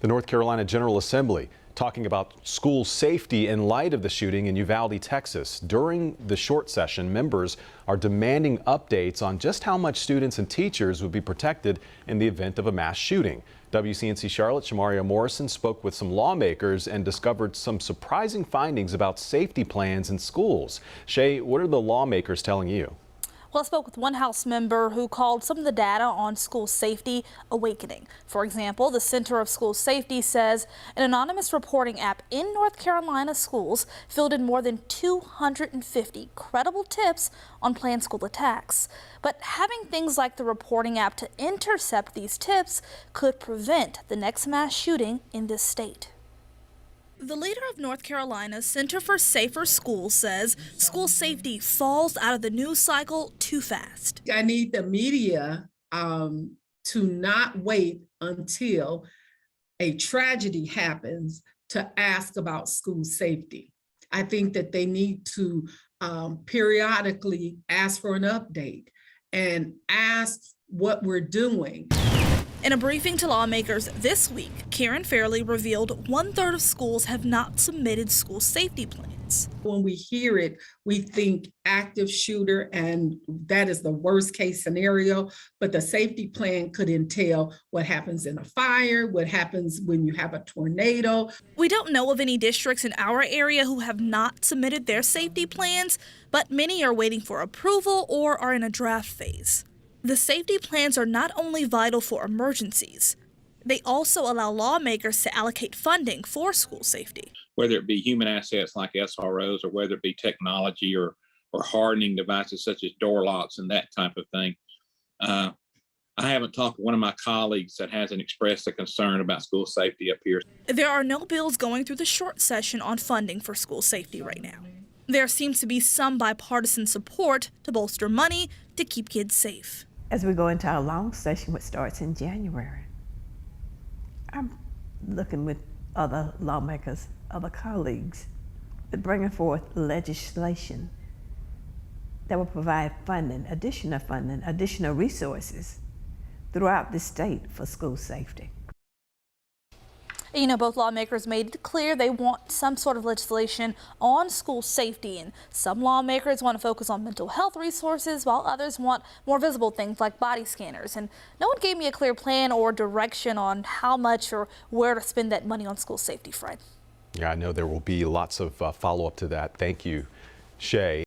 The North Carolina General Assembly talking about school safety in light of the shooting in Uvalde, Texas. During the short session, members are demanding updates on just how much students and teachers would be protected in the event of a mass shooting. WCNC Charlotte Shamaria Morrison spoke with some lawmakers and discovered some surprising findings about safety plans in schools. Shay, what are the lawmakers telling you? Well, I spoke with one House member who called some of the data on school safety awakening. For example, the Center of School Safety says an anonymous reporting app in North Carolina schools fielded more than 250 credible tips on planned school attacks. But having things like the reporting app to intercept these tips could prevent the next mass shooting in this state. The leader of North Carolina's Center for Safer Schools says school safety falls out of the news cycle too fast. I need the media to not wait until a tragedy happens to ask about school safety. I think that they need to periodically ask for an update and ask what we're doing. In a briefing to lawmakers this week, Karen Fairley revealed 1/3 of schools have not submitted school safety plans. When we hear it, we think active shooter, and that is the worst case scenario. But the safety plan could entail what happens in a fire, what happens when you have a tornado. We don't know of any districts in our area who have not submitted their safety plans, but many are waiting for approval or are in a draft phase. The safety plans are not only vital for emergencies, they also allow lawmakers to allocate funding for school safety. Whether it be human assets like SROs or whether it be technology or hardening devices such as door locks and that type of thing. I haven't talked to one of my colleagues that hasn't expressed a concern about school safety up here. There are no bills going through the short session on funding for school safety right now. There seems to be some bipartisan support to bolster money to keep kids safe. As we go into our long session, which starts in January, I'm looking with other lawmakers, other colleagues, at bringing forth legislation that will provide funding, additional resources throughout the state for school safety. You know, both lawmakers made it clear they want some sort of legislation on school safety, and some lawmakers want to focus on mental health resources while others want more visible things like body scanners. And no one gave me a clear plan or direction on how much or where to spend that money on school safety, Fred. Yeah, I know there will be lots of follow-up to that. Thank you, Shay.